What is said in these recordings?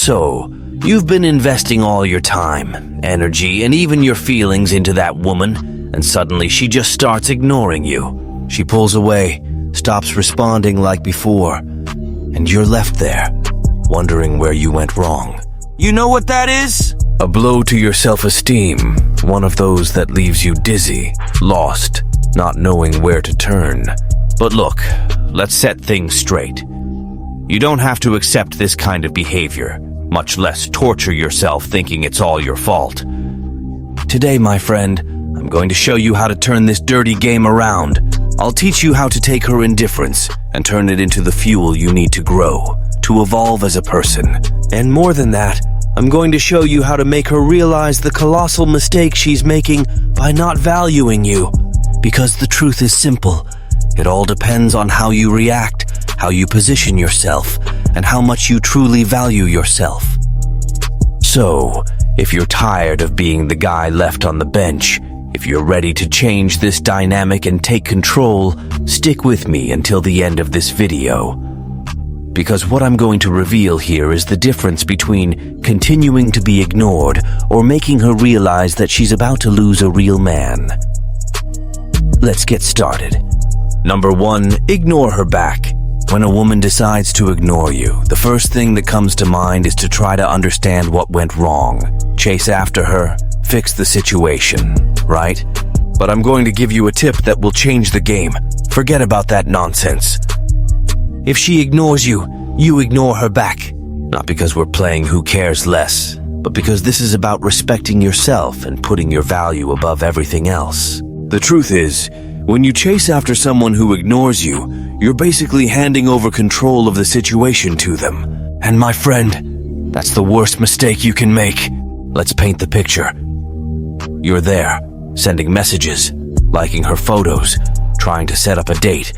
So, you've been investing all your time, energy, and even your feelings into that woman, and suddenly she just starts ignoring you. She pulls away, stops responding like before, and you're left there, wondering where you went wrong. You know what that is? A blow to your self-esteem, one of those that leaves you dizzy, lost, not knowing where to turn. But look, let's set things straight. You don't have to accept this kind of behavior, much less torture yourself thinking it's all your fault. Today, my friend, I'm going to show you how to turn this dirty game around. I'll teach you how to take her indifference and turn it into the fuel you need to grow, to evolve as a person. And more than that, I'm going to show you how to make her realize the colossal mistake she's making by not valuing you. Because the truth is simple. It all depends on how you react, how you position yourself, and how much you truly value yourself. So, if you're tired of being the guy left on the bench, if you're ready to change this dynamic and take control, stick with me until the end of this video. Because what I'm going to reveal here is the difference between continuing to be ignored or making her realize that she's about to lose a real man. Let's get started. Number 1, ignore her back. When a woman decides to ignore you, the first thing that comes to mind is to try to understand what went wrong. Chase after her, fix the situation, right? But I'm going to give you a tip that will change the game. Forget about that nonsense. If she ignores you, you ignore her back. Not because we're playing Who Cares Less, but because this is about respecting yourself and putting your value above everything else. The truth is, when you chase after someone who ignores you, you're basically handing over control of the situation to them. And my friend, that's the worst mistake you can make. Let's paint the picture. You're there, sending messages, liking her photos, trying to set up a date,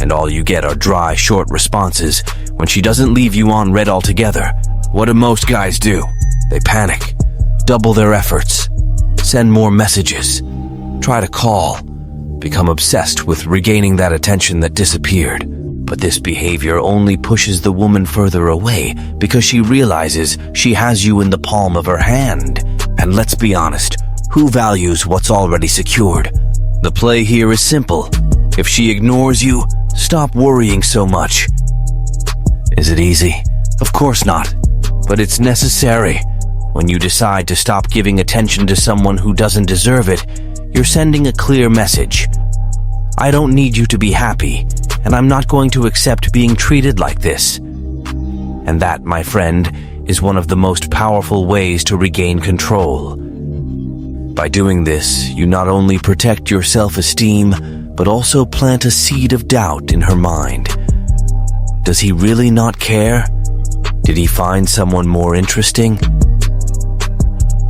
and all you get are dry, short responses when she doesn't leave you on red altogether. What do most guys do? They panic, double their efforts, send more messages, try to call, become obsessed with regaining that attention that disappeared. But this behavior only pushes the woman further away because she realizes she has you in the palm of her hand. And let's be honest, who values what's already secured? The play here is simple. If she ignores you, stop worrying so much. Is it easy? Of course not. But it's necessary. When you decide to stop giving attention to someone who doesn't deserve it, you're sending a clear message. I don't need you to be happy, and I'm not going to accept being treated like this. And that, my friend, is one of the most powerful ways to regain control. By doing this, you not only protect your self-esteem, but also plant a seed of doubt in her mind. Does he really not care? Did he find someone more interesting?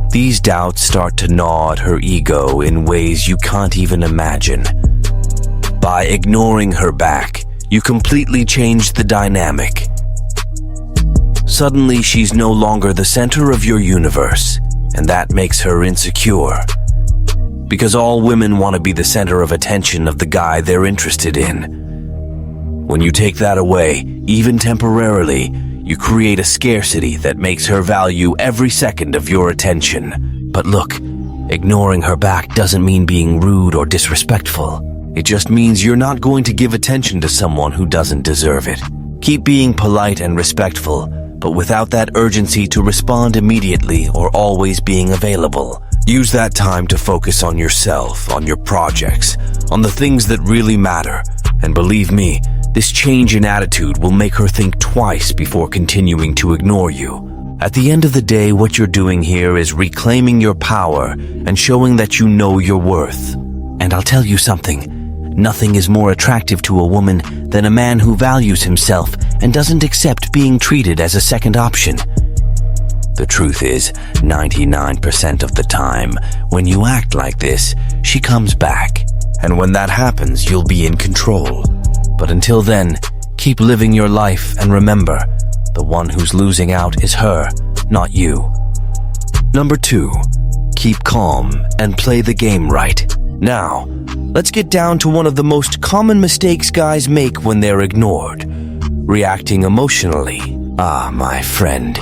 These doubts start to gnaw at her ego in ways you can't even imagine. By ignoring her back, you completely change the dynamic. Suddenly, she's no longer the center of your universe, and that makes her insecure. Because all women want to be the center of attention of the guy they're interested in. When you take that away, even temporarily, you create a scarcity that makes her value every second of your attention. But look, ignoring her back doesn't mean being rude or disrespectful. It just means you're not going to give attention to someone who doesn't deserve it. Keep being polite and respectful, but without that urgency to respond immediately or always being available. Use that time to focus on yourself, on your projects, on the things that really matter. And believe me, this change in attitude will make her think twice before continuing to ignore you. At the end of the day, what you're doing here is reclaiming your power and showing that you know your worth. And I'll tell you something. Nothing is more attractive to a woman than a man who values himself and doesn't accept being treated as a second option. The truth is, 99% of the time, when you act like this, she comes back. And when that happens, you'll be in control. But until then, keep living your life and remember, the one who's losing out is her, not you. Number 2, keep calm and play the game right. Now, let's get down to one of the most common mistakes guys make when they're ignored. Reacting emotionally. Ah, my friend,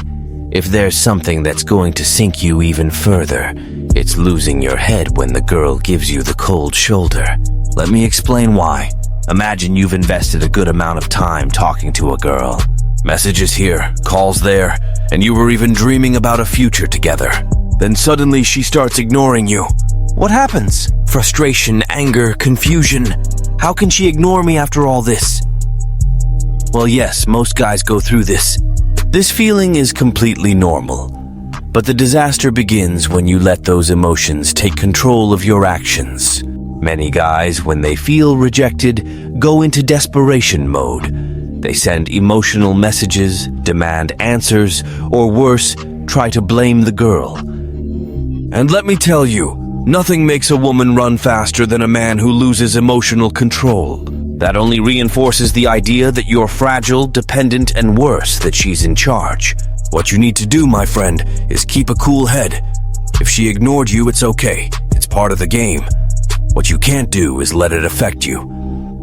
If there's something that's going to sink you even further, it's losing your head when the girl gives you the cold shoulder. Let me explain why. Imagine you've invested a good amount of time talking to a girl. Messages here, calls there, and you were even dreaming about a future together. Then suddenly she starts ignoring you. What happens? Frustration, anger, confusion. How can she ignore me after all this? Well, yes, most guys go through this. This feeling is completely normal. But the disaster begins when you let those emotions take control of your actions. Many guys, when they feel rejected, go into desperation mode. They send emotional messages, demand answers, or worse, try to blame the girl. And let me tell you, nothing makes a woman run faster than a man who loses emotional control. That only reinforces the idea that you're fragile, dependent, and worse, that she's in charge. What you need to do, my friend, is keep a cool head. If she ignored you, it's okay. It's part of the game. What you can't do is let it affect you.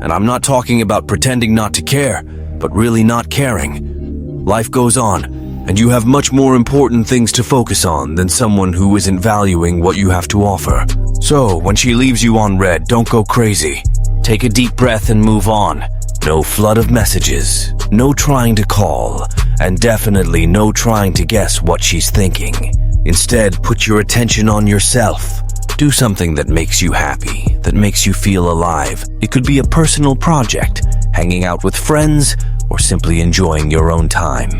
And I'm not talking about pretending not to care, but really not caring. Life goes on, and you have much more important things to focus on than someone who isn't valuing what you have to offer. So, when she leaves you on red, don't go crazy. Take a deep breath and move on. No flood of messages, no trying to call, and definitely no trying to guess what she's thinking. Instead, put your attention on yourself. Do something that makes you happy, that makes you feel alive. It could be a personal project, hanging out with friends, or simply enjoying your own time.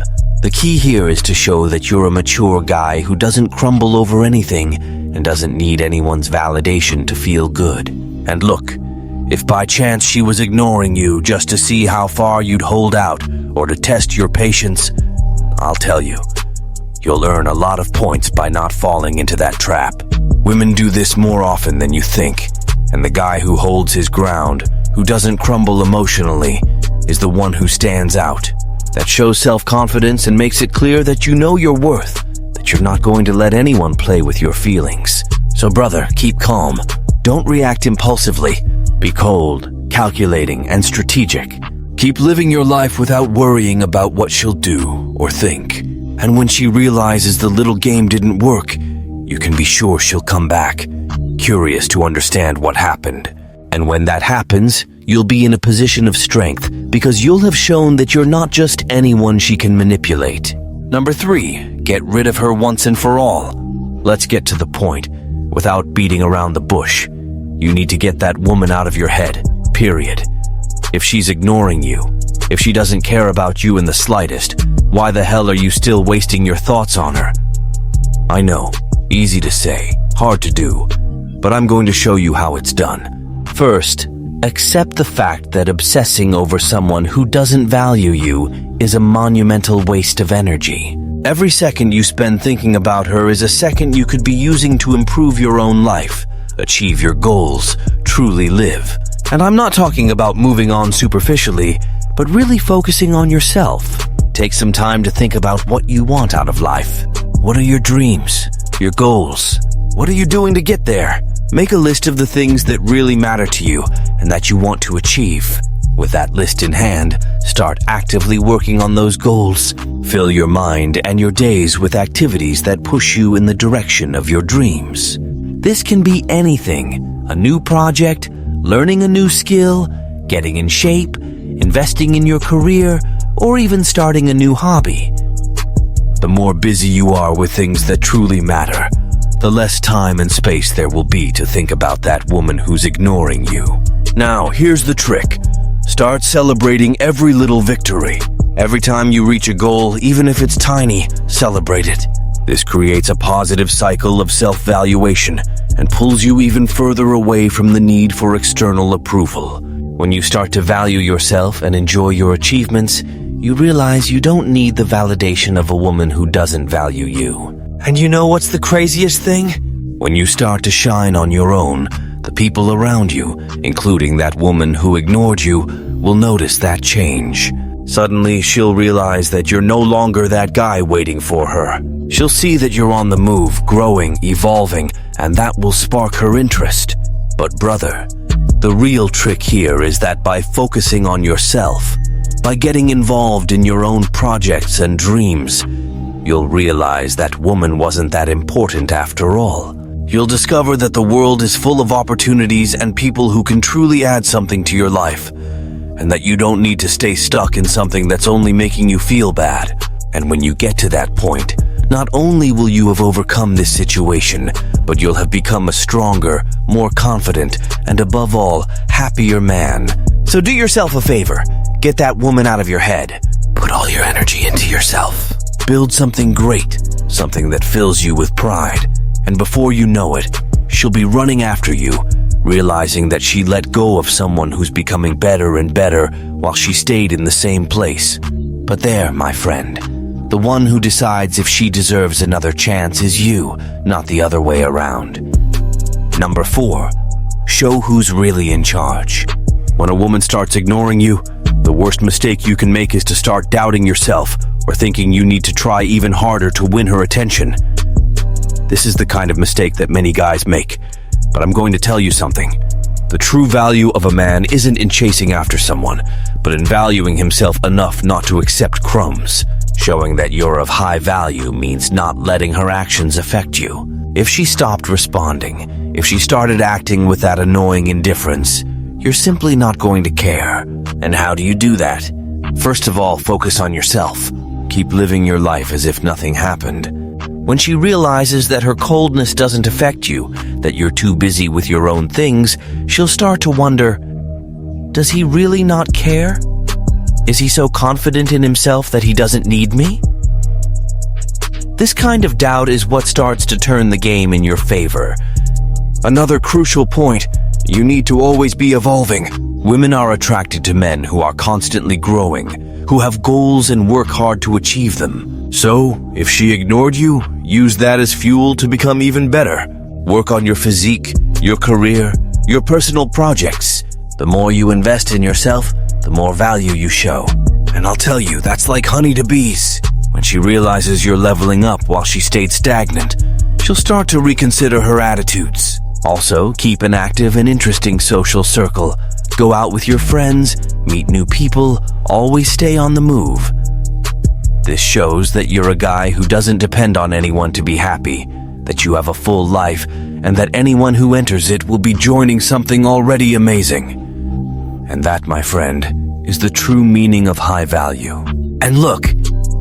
The key here is to show that you're a mature guy who doesn't crumble over anything and doesn't need anyone's validation to feel good. And look, if by chance she was ignoring you just to see how far you'd hold out or to test your patience, I'll tell you, you'll earn a lot of points by not falling into that trap. Women do this more often than you think, and the guy who holds his ground, who doesn't crumble emotionally, is the one who stands out. That shows self-confidence and makes it clear that you know your worth, that you're not going to let anyone play with your feelings. So brother, keep calm. Don't react impulsively. Be cold, calculating, and strategic. Keep living your life without worrying about what she'll do or think. And when she realizes the little game didn't work, you can be sure she'll come back, curious to understand what happened. And when that happens, you'll be in a position of strength because you'll have shown that you're not just anyone she can manipulate. Number 3, get rid of her once and for all. Let's get to the point, without beating around the bush. You need to get that woman out of your head, period. If she's ignoring you, if she doesn't care about you in the slightest, why the hell are you still wasting your thoughts on her? I know, easy to say, hard to do, but I'm going to show you how it's done. First, accept the fact that obsessing over someone who doesn't value you is a monumental waste of energy. Every second you spend thinking about her is a second you could be using to improve your own life, achieve your goals, truly live. And I'm not talking about moving on superficially, but really focusing on yourself. Take some time to think about what you want out of life. What are your dreams? Your goals? What are you doing to get there? Make a list of the things that really matter to you and that you want to achieve. With that list in hand, start actively working on those goals. Fill your mind and your days with activities that push you in the direction of your dreams. This can be anything: a new project, learning a new skill, getting in shape, investing in your career, or even starting a new hobby. The more busy you are with things that truly matter, the less time and space there will be to think about that woman who's ignoring you. Now, here's the trick. Start celebrating every little victory. Every time you reach a goal, even if it's tiny, celebrate it. This creates a positive cycle of self-valuation and pulls you even further away from the need for external approval. When you start to value yourself and enjoy your achievements, you realize you don't need the validation of a woman who doesn't value you. And you know what's the craziest thing? When you start to shine on your own, the people around you, including that woman who ignored you, will notice that change. Suddenly, she'll realize that you're no longer that guy waiting for her. She'll see that you're on the move, growing, evolving, and that will spark her interest. But brother, the real trick here is that by focusing on yourself, by getting involved in your own projects and dreams, you'll realize that woman wasn't that important after all. You'll discover that the world is full of opportunities and people who can truly add something to your life, and that you don't need to stay stuck in something that's only making you feel bad. And when you get to that point, not only will you have overcome this situation, but you'll have become a stronger, more confident, and above all, happier man. So do yourself a favor. Get that woman out of your head. Put all your energy into yourself. Build something great, something that fills you with pride. And before you know it, she'll be running after you, realizing that she let go of someone who's becoming better and better while she stayed in the same place. But there, my friend, the one who decides if she deserves another chance is you, not the other way around. Number 4, show who's really in charge. When a woman starts ignoring you, the worst mistake you can make is to start doubting yourself or thinking you need to try even harder to win her attention. This is the kind of mistake that many guys make, but I'm going to tell you something. The true value of a man isn't in chasing after someone, but in valuing himself enough not to accept crumbs. Showing that you're of high value means not letting her actions affect you. If she stopped responding, if she started acting with that annoying indifference, you're simply not going to care. And how do you do that? First of all, focus on yourself. Keep living your life as if nothing happened. When she realizes that her coldness doesn't affect you, that you're too busy with your own things, she'll start to wonder, does he really not care? Is he so confident in himself that he doesn't need me? This kind of doubt is what starts to turn the game in your favor. Another crucial point, you need to always be evolving. Women are attracted to men who are constantly growing, who have goals and work hard to achieve them. So, if she ignored you, use that as fuel to become even better. Work on your physique, your career, your personal projects. The more you invest in yourself, the more value you show. And I'll tell you, that's like honey to bees. When she realizes you're leveling up while she stayed stagnant, she'll start to reconsider her attitudes. Also, keep an active and interesting social circle. Go out with your friends, meet new people, always stay on the move. This shows that you're a guy who doesn't depend on anyone to be happy, that you have a full life, and that anyone who enters it will be joining something already amazing. And that, my friend, is the true meaning of high value. And look,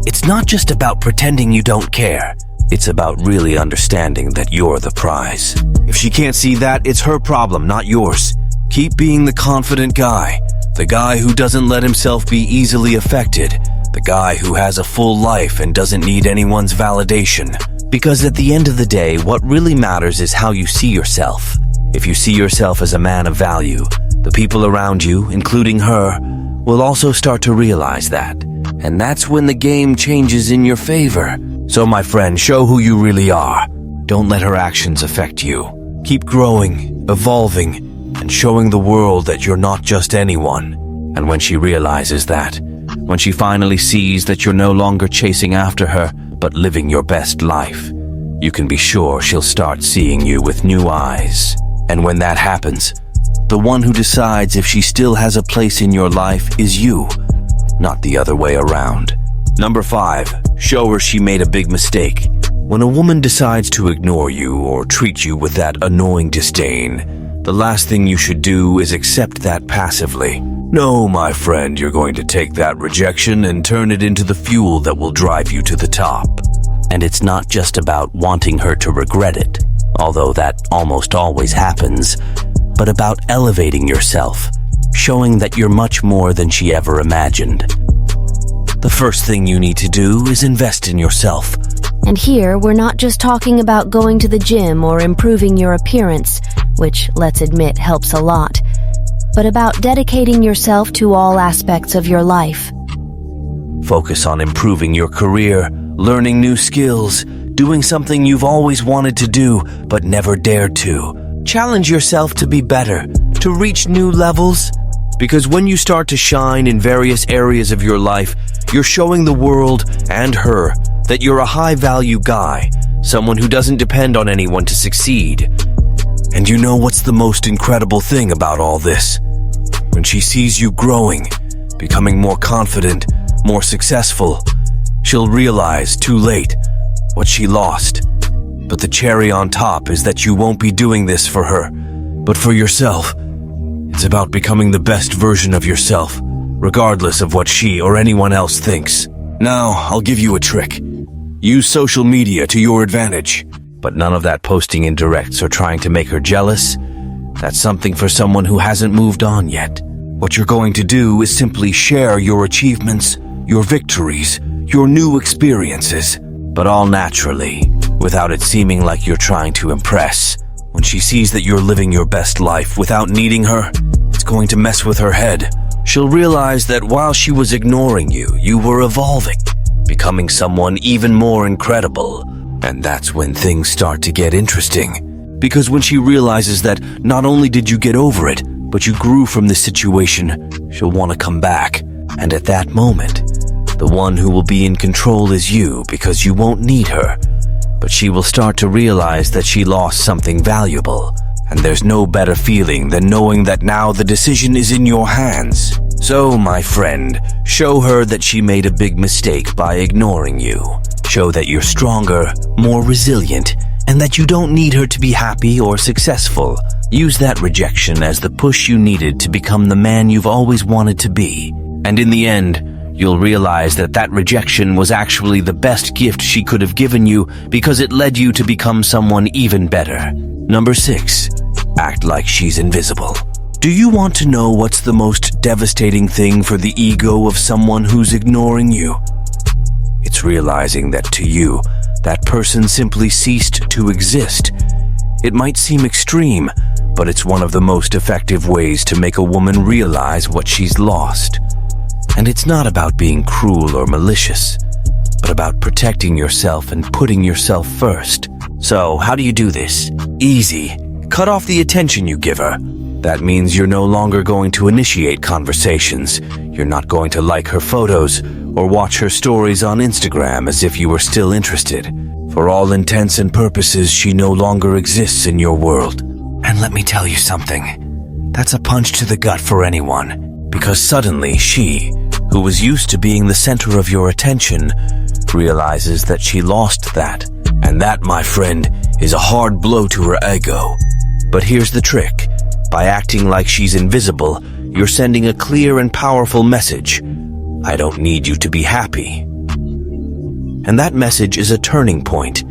it's not just about pretending you don't care. It's about really understanding that you're the prize. If she can't see that, it's her problem, not yours. Keep being the confident guy, the guy who doesn't let himself be easily affected, the guy who has a full life and doesn't need anyone's validation. Because at the end of the day, what really matters is how you see yourself. If you see yourself as a man of value, the people around you, including her, will also start to realize that. And that's when the game changes in your favor. So my friend, show who you really are. Don't let her actions affect you. Keep growing, evolving, and showing the world that you're not just anyone. And when she realizes that, when she finally sees that you're no longer chasing after her, but living your best life, you can be sure she'll start seeing you with new eyes. And when that happens, the one who decides if she still has a place in your life is you, not the other way around. Number 5, show her she made a big mistake. When a woman decides to ignore you or treat you with that annoying disdain, the last thing you should do is accept that passively. No, my friend, you're going to take that rejection and turn it into the fuel that will drive you to the top. And it's not just about wanting her to regret it, although that almost always happens, but about elevating yourself, showing that you're much more than she ever imagined. The first thing you need to do is invest in yourself. And here, we're not just talking about going to the gym or improving your appearance, which, let's admit, helps a lot, but about dedicating yourself to all aspects of your life. Focus on improving your career, learning new skills, doing something you've always wanted to do but never dared to. Challenge yourself to be better, to reach new levels. Because when you start to shine in various areas of your life, you're showing the world and her that you're a high-value guy, someone who doesn't depend on anyone to succeed. And you know what's the most incredible thing about all this? When she sees you growing, becoming more confident, more successful, she'll realize too late what she lost. But the cherry on top is that you won't be doing this for her, but for yourself. It's about becoming the best version of yourself, regardless of what she or anyone else thinks. Now, I'll give you a trick. Use social media to your advantage. But none of that posting indirects or trying to make her jealous. That's something for someone who hasn't moved on yet. What you're going to do is simply share your achievements, your victories, your new experiences, but all naturally, without it seeming like you're trying to impress. When she sees that you're living your best life without needing her, it's going to mess with her head. She'll realize that while she was ignoring you, you were evolving, becoming someone even more incredible. And that's when things start to get interesting. Because when she realizes that not only did you get over it, but you grew from this situation, she'll want to come back. And at that moment, the one who will be in control is you, because you won't need her. But she will start to realize that she lost something valuable. And there's no better feeling than knowing that now the decision is in your hands. So, my friend, show her that she made a big mistake by ignoring you. Show that you're stronger, more resilient, and that you don't need her to be happy or successful. Use that rejection as the push you needed to become the man you've always wanted to be. And in the end, you'll realize that that rejection was actually the best gift she could have given you because it led you to become someone even better. Number 6, act like she's invisible. Do you want to know what's the most devastating thing for the ego of someone who's ignoring you? It's realizing that to you, that person simply ceased to exist. It might seem extreme, but it's one of the most effective ways to make a woman realize what she's lost. And it's not about being cruel or malicious, but about protecting yourself and putting yourself first. So, how do you do this? Easy. Cut off the attention you give her. That means you're no longer going to initiate conversations. You're not going to like her photos or watch her stories on Instagram as if you were still interested. For all intents and purposes, she no longer exists in your world. And let me tell you something. That's a punch to the gut for anyone, because suddenly she, who was used to being the center of your attention, realizes that she lost that. And that, my friend, is a hard blow to her ego. But here's the trick. By acting like she's invisible, you're sending a clear and powerful message. I don't need you to be happy. And that message is a turning point.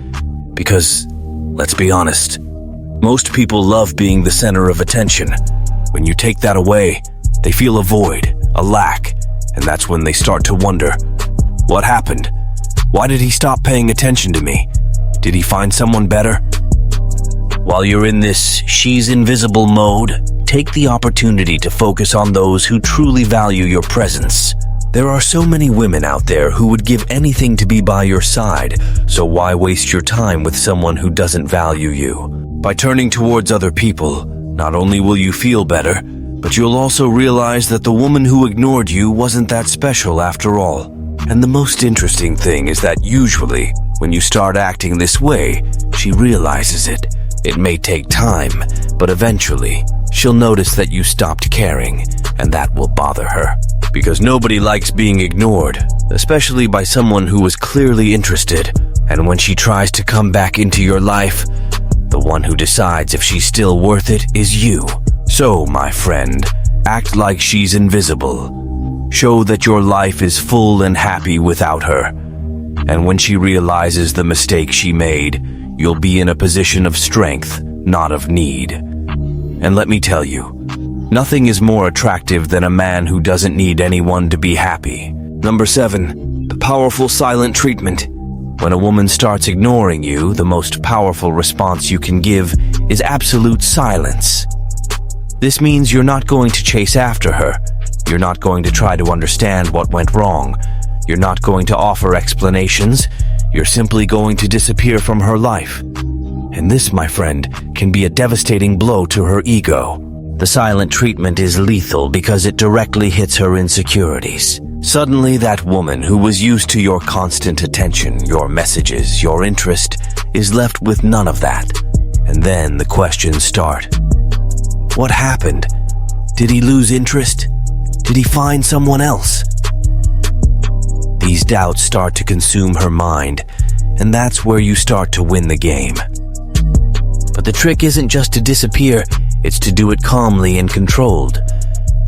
Because, let's be honest, most people love being the center of attention. When you take that away, they feel a void, a lack, and that's when they start to wonder, what happened? Why did he stop paying attention to me? Did he find someone better? While you're in this she's invisible mode, take the opportunity to focus on those who truly value your presence. There are so many women out there who would give anything to be by your side, so why waste your time with someone who doesn't value you? By turning towards other people, not only will you feel better, but you'll also realize that the woman who ignored you wasn't that special after all. And the most interesting thing is that usually, when you start acting this way, she realizes it. It may take time, but eventually, she'll notice that you stopped caring, and that will bother her. Because nobody likes being ignored, especially by someone who was clearly interested. And when she tries to come back into your life, the one who decides if she's still worth it is you. So, my friend, act like she's invisible. Show that your life is full and happy without her. And when she realizes the mistake she made, you'll be in a position of strength, not of need. And let me tell you, nothing is more attractive than a man who doesn't need anyone to be happy. Number 7, the powerful silent treatment. When a woman starts ignoring you, the most powerful response you can give is absolute silence. This means you're not going to chase after her. You're not going to try to understand what went wrong. You're not going to offer explanations. You're simply going to disappear from her life. And this, my friend, can be a devastating blow to her ego. The silent treatment is lethal because it directly hits her insecurities. Suddenly, that woman who was used to your constant attention, your messages, your interest, is left with none of that. And then the questions start. What happened? Did he lose interest? Did he find someone else? these doubts start to consume her mind, and that's where you start to win the game. But the trick isn't just to disappear, it's to do it calmly and controlled.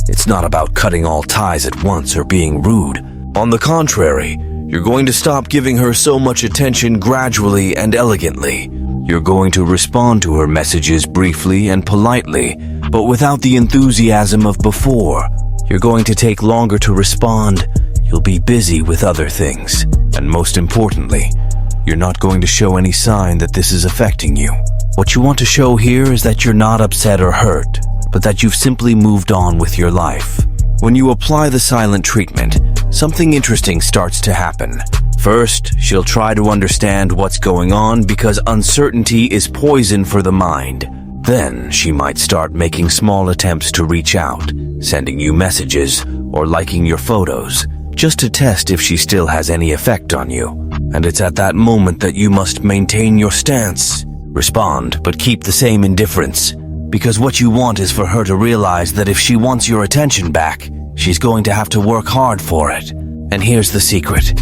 It's not about cutting all ties at once or being rude. On the contrary, you're going to stop giving her so much attention gradually and elegantly. You're going to respond to her messages briefly and politely, but without the enthusiasm of before. You're going to take longer to respond. You'll be busy with other things. And most importantly, you're not going to show any sign that this is affecting you. What you want to show here is that you're not upset or hurt, but that you've simply moved on with your life. When you apply the silent treatment, something interesting starts to happen. First, she'll try to understand what's going on because uncertainty is poison for the mind. Then, she might start making small attempts to reach out, sending you messages or liking your photos, just to test if she still has any effect on you. And it's at that moment that you must maintain your stance. Respond, but keep the same indifference. Because what you want is for her to realize that if she wants your attention back, she's going to have to work hard for it. And here's the secret.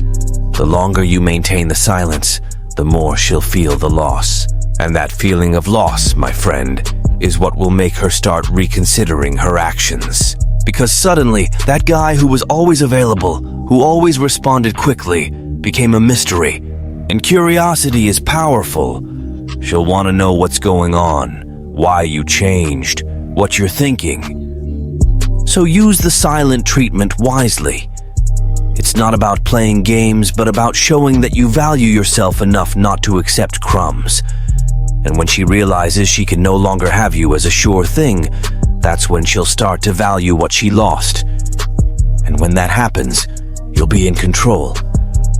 The longer you maintain the silence, the more she'll feel the loss. And that feeling of loss, my friend, is what will make her start reconsidering her actions. Because suddenly, that guy who was always available, who always responded quickly, became a mystery. And curiosity is powerful. She'll want to know what's going on, why you changed, what you're thinking. So use the silent treatment wisely. It's not about playing games, but about showing that you value yourself enough not to accept crumbs. And when she realizes she can no longer have you as a sure thing, that's when she'll start to value what she lost. And when that happens, you'll be in control,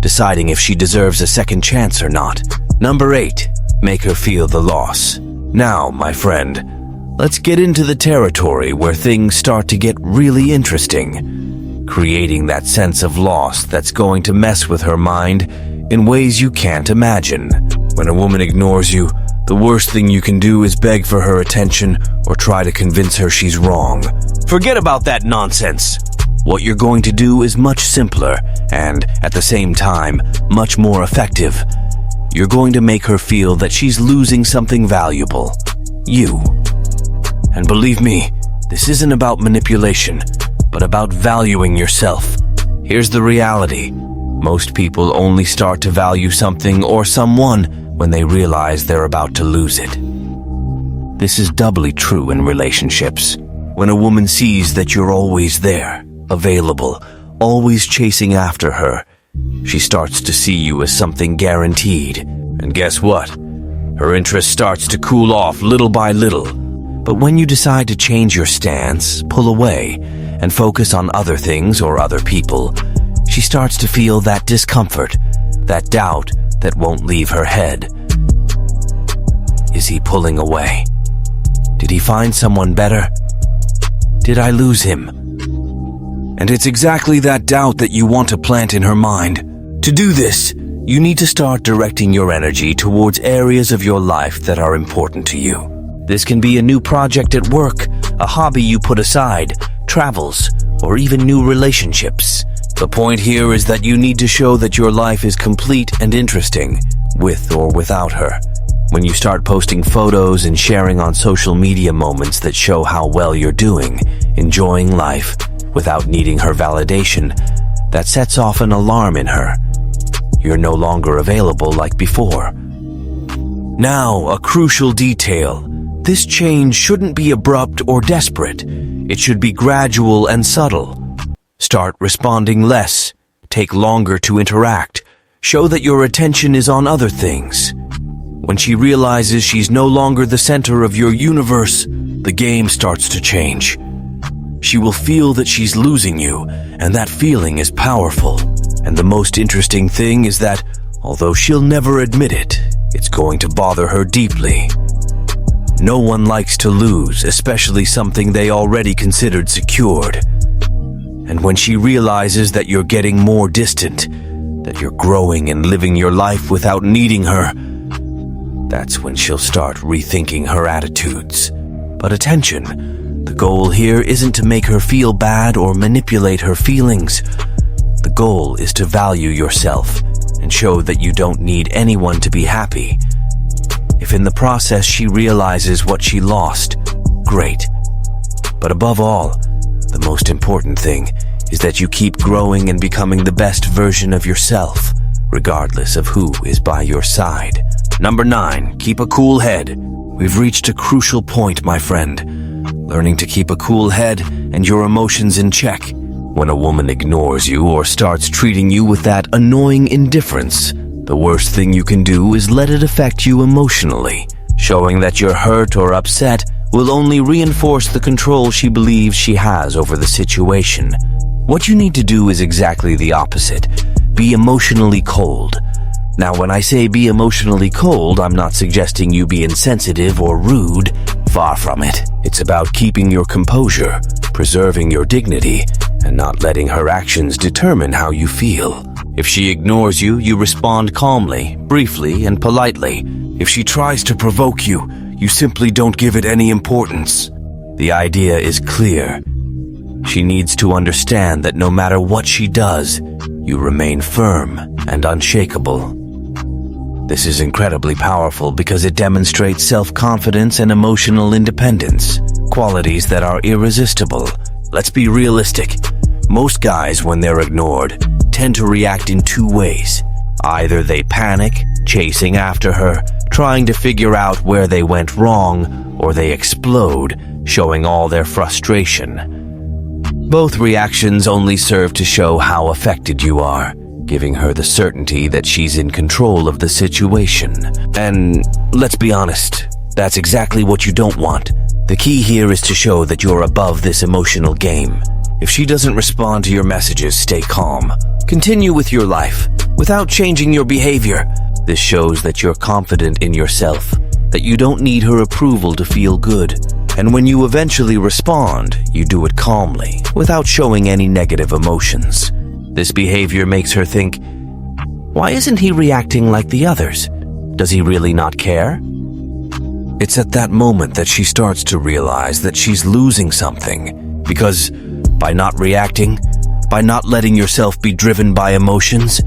deciding if she deserves a second chance or not. Number 8, make her feel the loss. Now, my friend, let's get into the territory where things start to get really interesting. Creating that sense of loss that's going to mess with her mind in ways you can't imagine. When a woman ignores you, the worst thing you can do is beg for her attention or try to convince her she's wrong. Forget about that nonsense. What you're going to do is much simpler and, at the same time, much more effective. You're going to make her feel that she's losing something valuable. You. And believe me, this isn't about manipulation, but about valuing yourself. Here's the reality. Most people only start to value something or someone when they realize they're about to lose it. This is doubly true in relationships. When a woman sees that you're always there, available, always chasing after her, she starts to see you as something guaranteed. And guess what? Her interest starts to cool off little by little. But when you decide to change your stance, pull away, and focus on other things or other people, she starts to feel that discomfort, that doubt that won't leave her head. Is he pulling away? Did he find someone better? Did I lose him? And it's exactly that doubt that you want to plant in her mind. To do this, you need to start directing your energy towards areas of your life that are important to you. This can be a new project at work, a hobby you put aside, travels, or even new relationships. The point here is that you need to show that your life is complete and interesting, with or without her. When you start posting photos and sharing on social media moments that show how well you're doing, enjoying life, without needing her validation, that sets off an alarm in her. You're no longer available like before. Now, a crucial detail. This change shouldn't be abrupt or desperate. It should be gradual and subtle. Start responding less. Take longer to interact. Show that your attention is on other things. When she realizes she's no longer the center of your universe, the game starts to change. She will feel that she's losing you, and that feeling is powerful. And the most interesting thing is that, although she'll never admit it, it's going to bother her deeply. No one likes to lose, especially something they already considered secured. And when she realizes that you're getting more distant, that you're growing and living your life without needing her, that's when she'll start rethinking her attitudes. But attention, the goal here isn't to make her feel bad or manipulate her feelings. The goal is to value yourself and show that you don't need anyone to be happy. If in the process she realizes what she lost, great. But above all, the most important thing is that you keep growing and becoming the best version of yourself, regardless of who is by your side. Number 9, keep a cool head. We've reached a crucial point, my friend. Learning to keep a cool head and your emotions in check. When a woman ignores you or starts treating you with that annoying indifference, the worst thing you can do is let it affect you emotionally. Showing that you're hurt or upset will only reinforce the control she believes she has over the situation. What you need to do is exactly the opposite. Be emotionally cold. Now, when I say be emotionally cold, I'm not suggesting you be insensitive or rude. Far from it. It's about keeping your composure, preserving your dignity, and not letting her actions determine how you feel. If she ignores you, you respond calmly, briefly, and politely. If she tries to provoke you, you simply don't give it any importance. The idea is clear. She needs to understand that no matter what she does, you remain firm and unshakable. This is incredibly powerful because it demonstrates self-confidence and emotional independence, qualities that are irresistible. Let's be realistic. Most guys, when they're ignored, tend to react in two ways. Either they panic, chasing after her, trying to figure out where they went wrong, or they explode, showing all their frustration. Both reactions only serve to show how affected you are, giving her the certainty that she's in control of the situation. And let's be honest, that's exactly what you don't want. The key here is to show that you're above this emotional game. If she doesn't respond to your messages, stay calm. Continue with your life, without changing your behavior. This shows that you're confident in yourself, that you don't need her approval to feel good. And when you eventually respond, you do it calmly, without showing any negative emotions. This behavior makes her think, why isn't he reacting like the others? Does he really not care? It's at that moment that she starts to realize that she's losing something, because by not reacting, by not letting yourself be driven by emotions,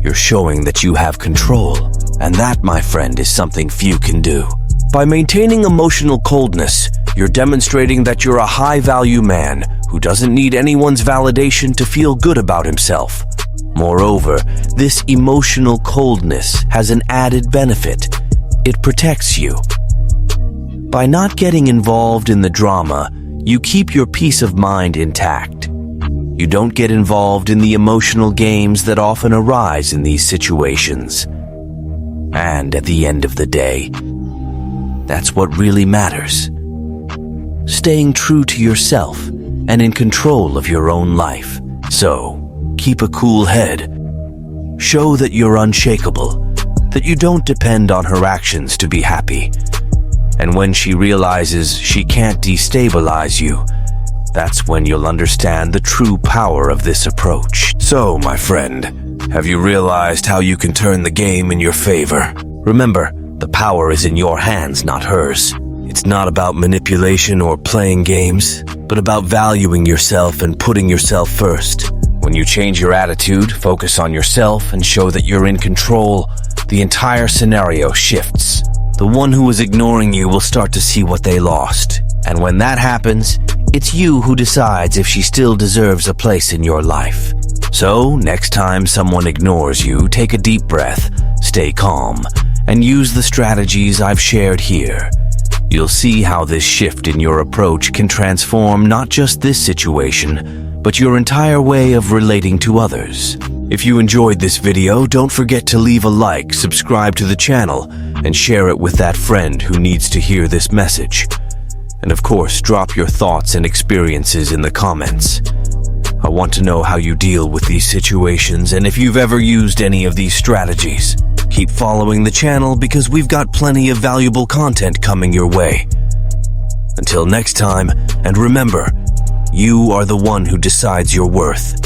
you're showing that you have control. And that, my friend, is something few can do. By maintaining emotional coldness, you're demonstrating that you're a high-value man who doesn't need anyone's validation to feel good about himself. Moreover, this emotional coldness has an added benefit. It protects you. By not getting involved in the drama, you keep your peace of mind intact. You don't get involved in the emotional games that often arise in these situations. And at the end of the day, that's what really matters. Staying true to yourself and in control of your own life. So, keep a cool head. Show that you're unshakable, that you don't depend on her actions to be happy. And when she realizes she can't destabilize you, that's when you'll understand the true power of this approach. So, my friend, have you realized how you can turn the game in your favor? Remember, the power is in your hands, not hers. It's not about manipulation or playing games, but about valuing yourself and putting yourself first. When you change your attitude, focus on yourself, and show that you're in control, the entire scenario shifts. The one who is ignoring you will start to see what they lost. And when that happens, it's you who decides if she still deserves a place in your life. So, next time someone ignores you, take a deep breath, stay calm, and use the strategies I've shared here. You'll see how this shift in your approach can transform not just this situation, but your entire way of relating to others. If you enjoyed this video, don't forget to leave a like, subscribe to the channel, and share it with that friend who needs to hear this message. And of course, drop your thoughts and experiences in the comments. I want to know how you deal with these situations and if you've ever used any of these strategies. Keep following the channel because we've got plenty of valuable content coming your way. Until next time, and remember, you are the one who decides your worth.